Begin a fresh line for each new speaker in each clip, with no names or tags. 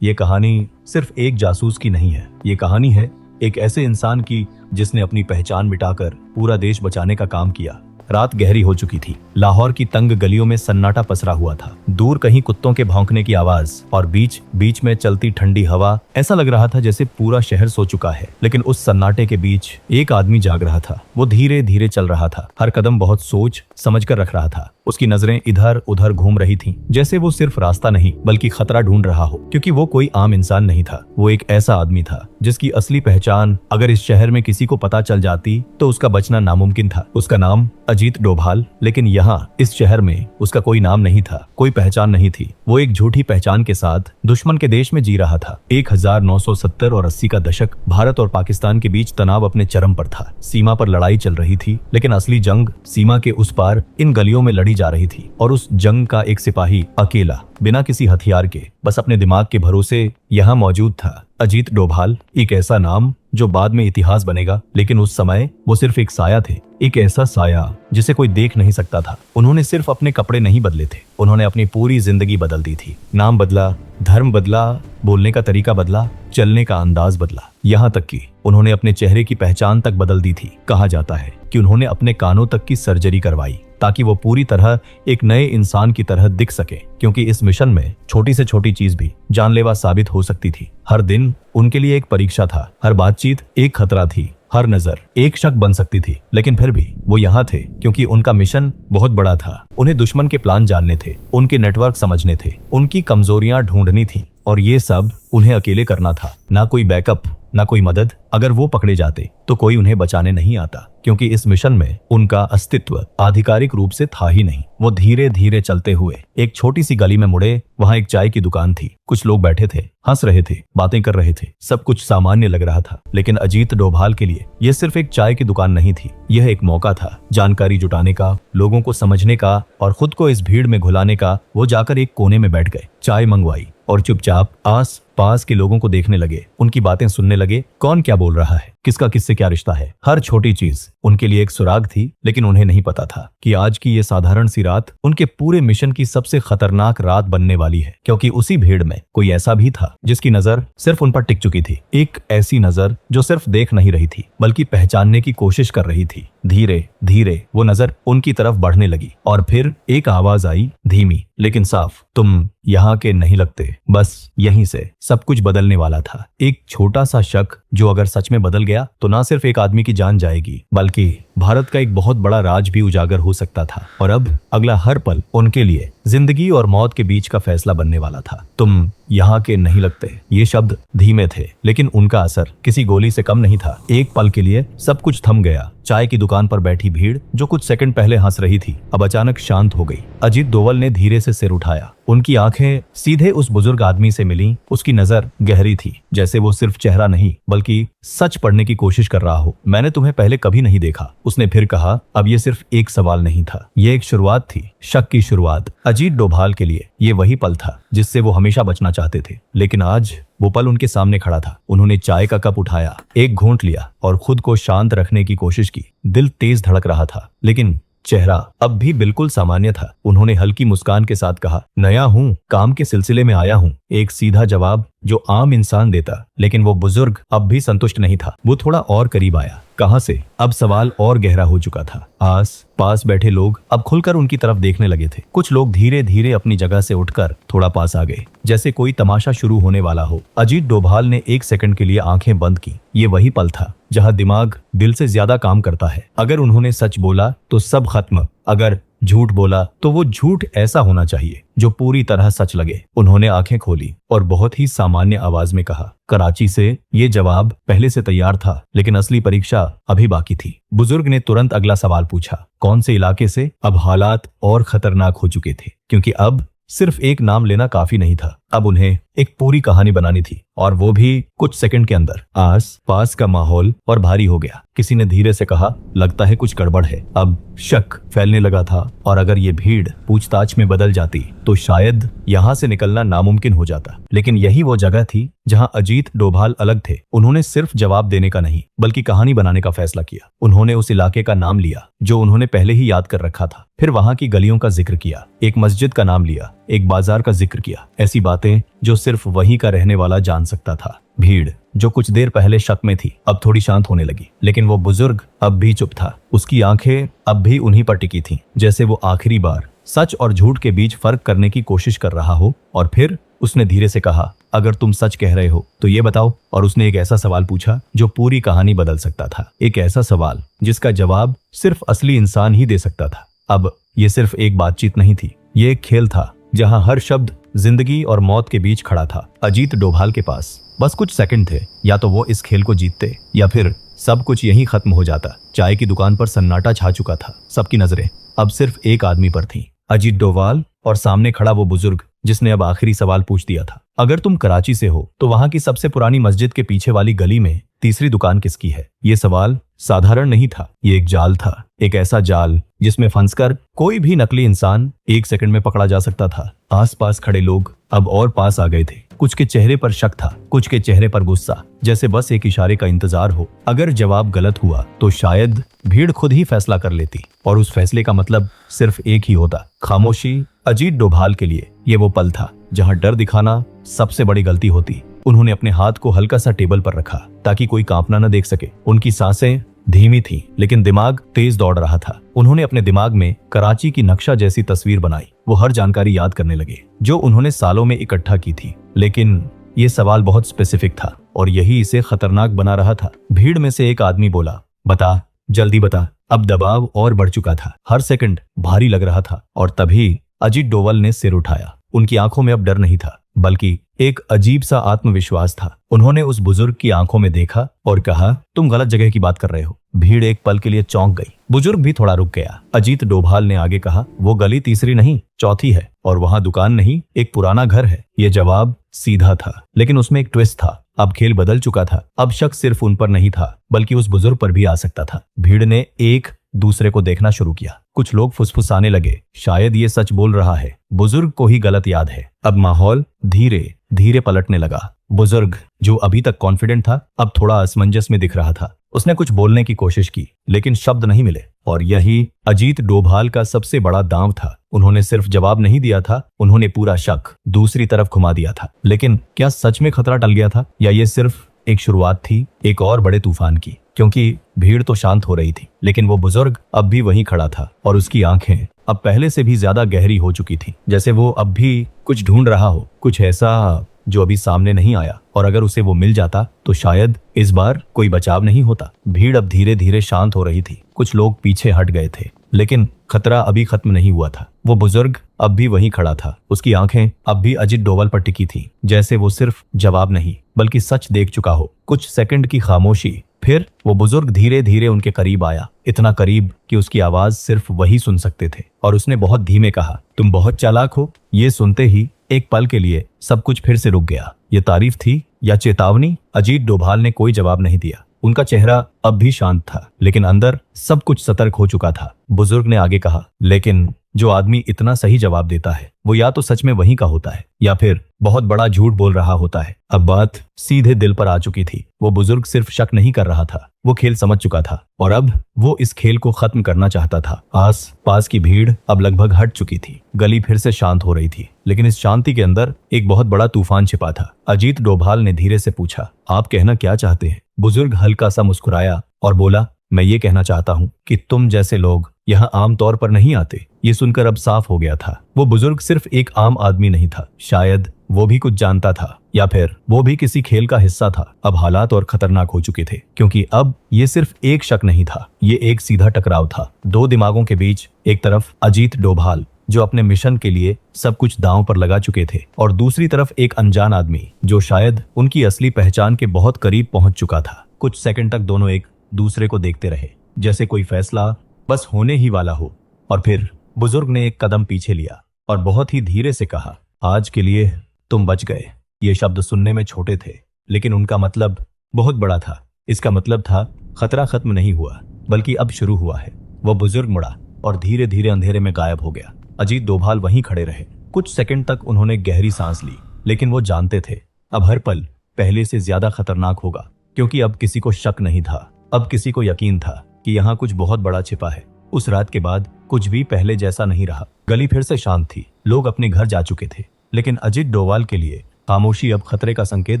ये कहानी सिर्फ एक जासूस की नहीं है, ये कहानी है एक ऐसे इंसान की जिसने अपनी पहचान मिटाकर पूरा देश बचाने का काम किया। रात गहरी हो चुकी थी। लाहौर की तंग गलियों में सन्नाटा पसरा हुआ था। दूर कहीं कुत्तों के भौंकने की आवाज और बीच बीच में चलती ठंडी हवा। ऐसा लग रहा था जैसे पूरा शहर सो चुका है, लेकिन उस सन्नाटे के बीच एक आदमी जाग रहा था। वो धीरे धीरे चल रहा था, हर कदम बहुत सोच समझ कर रख रहा था। उसकी नजरें इधर उधर घूम रही थीं, जैसे वो सिर्फ रास्ता नहीं बल्कि खतरा ढूंढ रहा हो। क्योंकि वो कोई आम इंसान नहीं था, वो एक ऐसा आदमी था जिसकी असली पहचान अगर इस शहर में किसी को पता चल जाती तो उसका बचना नामुमकिन था। उसका नाम अजीत डोभाल, लेकिन यहाँ इस शहर में उसका कोई नाम नहीं था, कोई पहचान नहीं थी। वो एक झूठी पहचान के साथ दुश्मन के देश में जी रहा था। 1970 और 80 का दशक, भारत और पाकिस्तान के बीच तनाव अपने चरम पर था। सीमा पर लड़ाई चल रही थी, लेकिन असली जंग सीमा के उस पार इन गलियों में लड़ी जा रही थी। और उस जंग का एक सिपाही अकेला, बिना किसी हथियार के, बस अपने दिमाग के भरोसे यहाँ मौजूद था। अजीत डोभाल, एक ऐसा नाम जो बाद में इतिहास बनेगा, लेकिन उस समय वो सिर्फ एक साया थे। एक ऐसा साया जिसे कोई देख नहीं सकता था। उन्होंने सिर्फ अपने कपड़े नहीं बदले थे, उन्होंने अपनी पूरी जिंदगी बदल दी थी। नाम बदला, धर्म बदला, बोलने का तरीका बदला, चलने का अंदाज बदला, यहाँ तक कि उन्होंने अपने चेहरे की पहचान तक बदल दी थी। कहा जाता है कि उन्होंने अपने कानों तक की सर्जरी करवाई ताकि वो पूरी तरह एक नए इंसान की तरह दिख सके, क्योंकि इस मिशन में छोटी से छोटी चीज भी जानलेवा साबित हो सकती थी। हर दिन उनके लिए एक परीक्षा था, हर बातचीत एक खतरा थी, हर नजर एक शक बन सकती थी। लेकिन फिर भी वो यहाँ थे क्योंकि उनका मिशन बहुत बड़ा था। उन्हें दुश्मन के प्लान जानने थे, उनके नेटवर्क समझने थे, उनकी कमजोरियां ढूंढनी थी, और ये सब उन्हें अकेले करना था। ना कोई बैकअप, ना कोई मदद। अगर वो पकड़े जाते तो कोई उन्हें बचाने नहीं आता, क्योंकि इस मिशन में उनका अस्तित्व आधिकारिक रूप से था ही नहीं। वो धीरे धीरे चलते हुए एक छोटी सी गली में मुड़े। वहां एक चाय की दुकान थी। कुछ लोग बैठे थे, हंस रहे थे, बातें कर रहे थे, सब कुछ सामान्य लग रहा था। लेकिन अजीत डोभाल के लिए यह सिर्फ एक चाय की दुकान नहीं थी, यह एक मौका था जानकारी जुटाने का, लोगों को समझने का और खुद को इस भीड़ में घुलाने का। वो जाकर एक कोने में बैठ गए, चाय मंगवाई और चुपचाप आस पास के लोगों को देखने लगे, उनकी बातें सुनने लगे। कौन क्या बोल रहा है, किसका किससे क्या रिश्ता है, हर छोटी चीज उनके लिए एक सुराग थी। लेकिन उन्हें नहीं पता था कि आज की ये साधारण सी रात उनके पूरे मिशन की सबसे खतरनाक रात बनने वाली है, क्योंकि उसी भीड़ में कोई ऐसा भी था जिसकी नजर सिर्फ उन पर टिक चुकी थी। एक ऐसी नजर जो सिर्फ देख नहीं रही थी बल्कि पहचानने की कोशिश कर रही थी। धीरे धीरे वो नजर उनकी तरफ बढ़ने लगी और फिर एक आवाज आई, धीमी लेकिन साफ, तुम यहाँ के नहीं लगते। बस यहीं से सब कुछ बदलने वाला था। एक छोटा सा शक जो अगर सच में बदल गया तो ना सिर्फ एक आदमी की जान जाएगी बल्कि भारत का एक बहुत बड़ा राज भी उजागर हो सकता था। और अब अगला हर पल उनके लिए जिंदगी और मौत के बीच का फैसला बनने वाला था। तुम यहाँ के नहीं लगते। ये शब्द धीमे थे, लेकिन उनका असर किसी गोली से कम नहीं था। एक पल के लिए सब कुछ थम गया। चाय की दुकान पर बैठी भीड़ जो कुछ सेकंड पहले हंस रही थी, अब अचानक शांत हो गई। अजीत डोभाल ने धीरे से सिर उठाया। उनकी आंखें सीधे उस बुजुर्ग आदमी से मिली। उसकी नजर गहरी थी, जैसे वो सिर्फ चेहरा नहीं बल्कि सच पढ़ने की कोशिश कर रहा हो। मैंने तुम्हें पहले कभी नहीं देखा, उसने फिर कहा। अब ये सिर्फ एक सवाल नहीं था, ये एक शुरुआत थी, शक की शुरुआत। अजीत डोभाल के लिए ये वही पल था जिससे वो हमेशा बचना चाहते थे, लेकिन आज वो पल उनके सामने खड़ा था। उन्होंने चाय का कप उठाया, एक घूंट लिया और खुद को शांत रखने की कोशिश की। दिल तेज धड़क रहा था, लेकिन चेहरा अब भी बिल्कुल सामान्य था। उन्होंने हल्की मुस्कान के साथ कहा, नया हूँ, काम के सिलसिले में आया हूँ। एक सीधा जवाब जो आम इंसान देता, लेकिन वो बुजुर्ग अब भी संतुष्ट नहीं था। वो थोड़ा और करीब आया। कहाँ से? अब सवाल और गहरा हो चुका था। आस पास बैठे लोग अब खुलकर उनकी तरफ देखने लगे थे। कुछ लोग धीरे धीरे अपनी जगह से उठकर थोड़ा पास आ गए, जैसे कोई तमाशा शुरू होने वाला हो। अजीत डोभाल ने एक सेकंड के लिए आंखें बंद की। ये वही पल था जहां दिमाग दिल से ज्यादा काम करता है। अगर उन्होंने सच बोला तो सब खत्म, अगर झूठ बोला तो वो झूठ ऐसा होना चाहिए जो पूरी तरह सच लगे। उन्होंने आंखें खोली और बहुत ही सामान्य आवाज में कहा, कराची से। ये जवाब पहले से तैयार था, लेकिन असली परीक्षा अभी बाकी थी। बुजुर्ग ने तुरंत अगला सवाल पूछा, कौन से इलाके से? अब हालात और खतरनाक हो चुके थे, क्योंकि अब सिर्फ एक नाम लेना काफी नहीं था। अब उन्हें एक पूरी कहानी बनानी थी, और वो भी कुछ सेकंड के अंदर। आस पास का माहौल और भारी हो गया। किसी ने धीरे से कहा, लगता है कुछ गड़बड़ है। अब शक फैलने लगा था, और अगर ये भीड़ पूछताछ में बदल जाती तो शायद यहाँ से निकलना नामुमकिन हो जाता। लेकिन यही वो जगह थी जहाँ अजीत डोभाल अलग थे। उन्होंने सिर्फ जवाब देने का नहीं बल्कि कहानी बनाने का फैसला किया। उन्होंने उस इलाके का नाम लिया जो उन्होंने पहले ही याद कर रखा था। फिर वहां की गलियों का जिक्र किया, एक मस्जिद का नाम लिया, एक बाजार का जिक्र किया। ऐसी बातें जो सिर्फ वहीं का रहने वाला जान सकता था। भीड़ जो कुछ देर पहले शक में थी अब थोड़ी शांत होने लगी, लेकिन वो बुजुर्ग अब भी चुप था। उसकी आंखें अब भी उन्हीं पर टिकी थीं, जैसे वो आखिरी बार सच और झूठ के बीच फर्क करने की कोशिश कर रहा हो। और फिर उसने धीरे से कहा, अगर तुम सच कह रहे हो तो ये बताओ। और उसने एक ऐसा सवाल पूछा जो पूरी कहानी बदल सकता था, एक ऐसा सवाल जिसका जवाब सिर्फ असली इंसान ही दे सकता था। अब ये सिर्फ एक बातचीत नहीं थी, ये एक खेल था जहां हर शब्द जिंदगी और मौत के बीच खड़ा था। अजीत डोभाल के पास बस कुछ सेकंड थे, या तो वो इस खेल को जीतते या फिर सब कुछ यहीं खत्म हो जाता। चाय की दुकान पर सन्नाटा छा चुका था। सबकी नजरें अब सिर्फ एक आदमी पर थीं, अजीत डोभाल, और सामने खड़ा वो बुजुर्ग जिसने अब आखिरी सवाल पूछ दिया था, अगर तुम कराची से हो तो वहां की सबसे पुरानी मस्जिद के पीछे वाली गली में तीसरी दुकान किसकी है? ये सवाल साधारण नहीं था, ये एक जाल था, एक ऐसा जाल जिसमें फंसकर कोई भी नकली इंसान एक सेकंड में पकड़ा जा सकता था। आसपास खड़े लोग अब और पास आ गए थे। कुछ के चेहरे पर शक था, कुछ के चेहरे पर गुस्सा, जैसे बस एक इशारे का इंतजार हो। अगर जवाब गलत हुआ तो शायद भीड़ खुद ही फैसला कर लेती, और उस फैसले का मतलब सिर्फ एक ही होता, खामोशी। अजीत डोभाल के लिए ये वो पल था जहां डर दिखाना सबसे बड़ी गलती होती। उन्होंने अपने हाथ को हल्का सा टेबल पर रखा ताकि कोई कांपना न देख सके। उनकी सांसें धीमी थी, लेकिन दिमाग तेज दौड़ रहा था। उन्होंने अपने दिमाग में कराची की नक्शा जैसी तस्वीर बनाई। वो हर जानकारी याद करने लगे जो उन्होंने सालों में इकट्ठा की थी। लेकिन ये सवाल बहुत स्पेसिफिक था और यही इसे खतरनाक बना रहा था। भीड़ में से एक आदमी बोला, बता, जल्दी बता। अब दबाव और बढ़ चुका था, हर सेकंड भारी लग रहा था। और तभी अजीत डोभाल ने सिर उठाया। उनकी आंखों में अब डर नहीं था, बल्कि एक अजीब सा आत्मविश्वास था। उन्होंने उस बुजुर्ग की आंखों में देखा और कहा, तुम गलत जगह की बात कर रहे हो। भीड़ एक पल के लिए चौंक गई। बुजुर्ग भी थोड़ा रुक गया। अजीत डोभाल ने आगे कहा, वो गली तीसरी नहीं, चौथी है, और वहां दुकान नहीं, एक पुराना घर है। ये जवाब सीधा था, लेकिन उसमें एक ट्विस्ट था। अब खेल बदल चुका था। अब शक सिर्फ उन पर नहीं था, बल्कि उस बुजुर्ग पर भी आ सकता था। भीड़ ने एक दूसरे को देखना शुरू किया। कुछ लोग फुसफुसाने लगे, शायद ये सच बोल रहा है, बुजुर्ग को ही गलत याद है। अब माहौल धीरे धीरे पलटने लगा। बुजुर्ग जो अभी तक कॉन्फिडेंट था अब थोड़ा असमंजस में दिख रहा था। उसने कुछ बोलने की कोशिश की, लेकिन शब्द नहीं मिले। और यही अजीत डोभाल का सबसे बड़ा दांव था। उन्होंने सिर्फ जवाब नहीं दिया था, उन्होंने पूरा शक दूसरी तरफ घुमा दिया था। लेकिन क्या सच में खतरा टल गया था, या ये सिर्फ एक शुरुआत थी एक और बड़े तूफान की? क्योंकि भीड़ तो शांत हो रही थी, लेकिन वो बुजुर्ग अब भी वहीं खड़ा था और उसकी आंखें अब पहले से भी ज्यादा गहरी हो चुकी थी, जैसे वो अब भी कुछ ढूंढ रहा हो, कुछ ऐसा जो अभी सामने नहीं आया। और अगर उसे वो मिल जाता तो शायद इस बार कोई बचाव नहीं होता। भीड़ अब धीरे धीरे शांत हो रही थी। कुछ लोग पीछे हट गए थे, लेकिन खतरा अभी खत्म नहीं हुआ था। वो बुजुर्ग अब भी वहीं खड़ा था। उसकी आंखें अब भी अजीत डोभाल पर टिकी थी, जैसे वो सिर्फ जवाब नहीं बल्कि सच देख चुका हो। कुछ सेकंड की खामोशी, फिर वो बुजुर्ग धीरे धीरे उनके करीब आया, इतना करीब कि उसकी आवाज सिर्फ वही सुन सकते थे। और उसने बहुत धीमे कहा, तुम बहुत चालाक हो। ये सुनते ही एक पल के लिए सब कुछ फिर से रुक गया। ये तारीफ थी या चेतावनी? अजीत डोभाल ने कोई जवाब नहीं दिया। उनका चेहरा अब भी शांत था, लेकिन अंदर सब कुछ सतर्क हो चुका था। बुजुर्ग ने आगे कहा, लेकिन जो आदमी इतना सही जवाब देता है वो या तो सच में वहीं का होता है या फिर बहुत बड़ा झूठ बोल रहा होता है। अब बात सीधे दिल पर आ चुकी थी। वो बुजुर्ग सिर्फ शक नहीं कर रहा था, वो खेल समझ चुका था और अब वो इस खेल को खत्म करना चाहता था। आस पास की भीड़ अब लगभग हट चुकी थी। गली फिर से शांत हो रही थी, लेकिन इस शांति के अंदर एक बहुत बड़ा तूफान छिपा था। अजीत डोभाल ने धीरे से पूछा, आप कहना क्या चाहते हैं? बुजुर्ग हल्का सा मुस्कुराया और बोला, मैं ये कहना चाहता हूँ कि तुम जैसे लोग यहाँ आम तौर पर नहीं आते। ये सुनकर अब साफ हो गया था, वो बुजुर्ग सिर्फ एक आम आदमी नहीं था। शायद वो भी कुछ जानता था, या फिर वो भी किसी खेल का हिस्सा था। अब हालात और खतरनाक हो चुके थे, क्योंकि अब ये सिर्फ एक शक नहीं था, ये एक सीधा टकराव था। दो दिमागों के बीच, एक तरफ अजीत डोभाल जो अपने मिशन के लिए सब कुछ दांव पर लगा चुके थे, और दूसरी तरफ एक अनजान आदमी जो शायद उनकी असली पहचान के बहुत करीब पहुंच चुका था। कुछ सेकंड तक दोनों एक दूसरे को देखते रहे, जैसे कोई फैसला बस होने ही वाला हो। और फिर बुजुर्ग ने एक कदम पीछे लिया और बहुत ही धीरे से कहा, आज के लिए तुम बच गए। ये शब्द सुनने में छोटे थे, लेकिन उनका मतलब बहुत बड़ा था। इसका मतलब था खतरा खत्म नहीं हुआ, बल्कि अब शुरू हुआ है। वह बुजुर्ग मुड़ा और धीरे धीरे अंधेरे में गायब हो गया। अजीत डोभाल वहीं खड़े रहे। कुछ सेकंड तक उन्होंने गहरी सांस ली, लेकिन वो जानते थे अब हर पल पहले से ज्यादा खतरनाक होगा, क्योंकि अब किसी को शक नहीं था, अब किसी को यकीन था कि यहाँ कुछ बहुत बड़ा छिपा है। उस रात के बाद कुछ भी पहले जैसा नहीं रहा। गली फिर से शांत थी, लोग अपने घर जा चुके थे, लेकिन अजीत डोभाल के लिए खामोशी अब खतरे का संकेत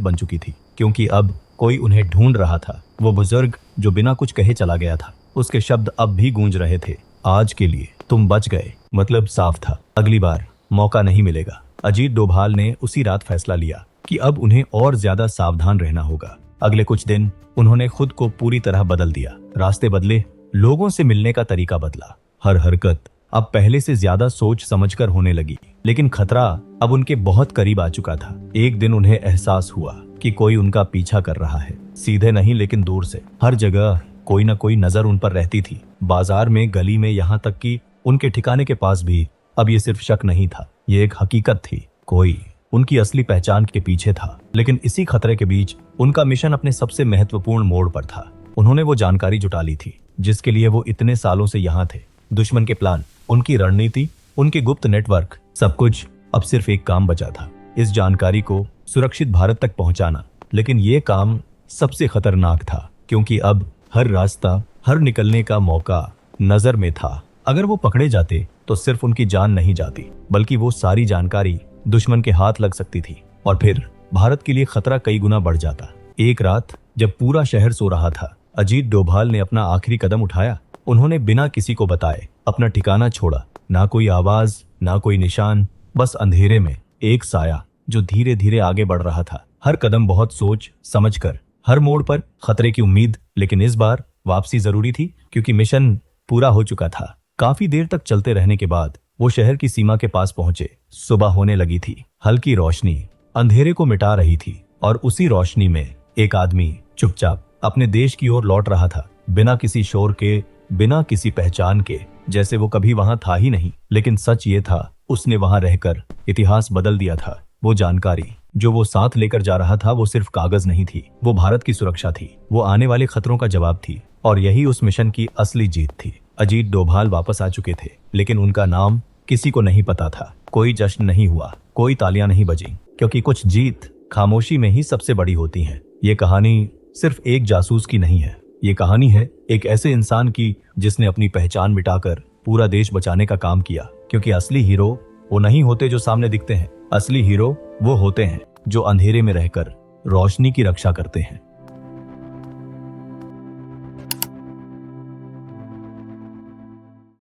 बन चुकी थी, क्योंकि अब कोई उन्हें ढूंढ रहा था। वो बुजुर्ग जो बिना कुछ कहे चला गया था, उसके शब्द अब भी गूंज रहे थे। आज के लिए तुम बच गए, मतलब साफ था, अगली बार मौका नहीं मिलेगा। अजीत डोभाल ने उसी रात फैसला लिया कि अब उन्हें और ज्यादा सावधान रहना होगा। अगले कुछ दिन उन्होंने खुद को पूरी तरह बदल दिया। रास्ते बदले, लोगों से मिलने का तरीका बदला। हर हरकत अब पहले से ज्यादा सोच समझकर होने लगी। लेकिन खतरा अब उनके बहुत करीब आ चुका था। एक दिन उन्हें एहसास हुआ कि कोई उनका पीछा कर रहा है, सीधे नहीं लेकिन दूर से। हर जगह कोई न कोई नजर उन पर रहती थी, बाजार में, गली में, यहाँ तक कि उनके ठिकाने के पास भी। अब ये सिर्फ शक नहीं था, ये एक हकीकत थी। कोई उनकी असली पहचान के पीछे था। लेकिन इसी खतरे के बीच उनका मिशन अपने सबसे महत्वपूर्ण मोड़ पर था। उन्होंने वो जानकारी जुटा ली थी जिसके लिए वो इतने सालों से यहाँ थे। दुश्मन के प्लान, उनकी रणनीति, उनके गुप्त नेटवर्क, सब कुछ। अब सिर्फ एक काम बचा था, इस जानकारी को सुरक्षित भारत तक पहुंचाना। लेकिन ये काम सबसे खतरनाक था, क्योंकि अब हर रास्ता, हर निकलने का मौका नजर में था। अगर वो पकड़े जाते तो सिर्फ उनकी जान नहीं जाती, बल्कि वो सारी जानकारी दुश्मन के हाथ लग सकती थी। और फिर भारत के लिए खतरा कई गुना बढ़ जाता। एक रात जब पूरा शहर सो रहा था, अजीत डोभाल ने अपना आखिरी कदम उठाया। उन्होंने बिना किसी को बताए अपना ठिकाना छोड़ा। ना कोई आवाज, ना कोई निशान, बस अंधेरे में एक साया जो धीरे धीरे आगे बढ़ रहा था। हर कदम बहुत सोच समझकर, हर मोड़ पर खतरे की उम्मीद। लेकिन इस बार वापसी जरूरी थी, क्योंकि मिशन पूरा हो चुका था। काफी देर तक चलते रहने के बाद वो शहर की सीमा के पास पहुंचे। सुबह होने लगी थी। हल्की रोशनी अंधेरे को मिटा रही थी, और उसी रोशनी में एक आदमी चुपचाप अपने देश की ओर लौट रहा था, बिना किसी शोर के, बिना किसी पहचान के, जैसे वो कभी वहां था ही नहीं। लेकिन सच ये था, उसने वहां रहकर इतिहास बदल दिया था। वो जानकारी जो वो साथ लेकर जा रहा था, वो सिर्फ कागज नहीं थी, वो भारत की सुरक्षा थी, वो आने वाले खतरों का जवाब थी। और यही उस मिशन की असली जीत थी। अजीत डोभाल वापस आ चुके थे, लेकिन उनका नाम किसी को नहीं पता था। कोई जश्न नहीं हुआ, कोई तालियां नहीं बजी, क्योंकि कुछ जीत खामोशी में ही सबसे बड़ी होती हैं। ये कहानी सिर्फ एक जासूस की नहीं है, ये कहानी है एक ऐसे इंसान की जिसने अपनी पहचान मिटाकर पूरा देश बचाने का काम किया। क्योंकि असली हीरो वो नहीं होते जो सामने दिखते हैं, असली हीरो वो होते हैं जो अंधेरे में रहकर रोशनी की रक्षा करते हैं।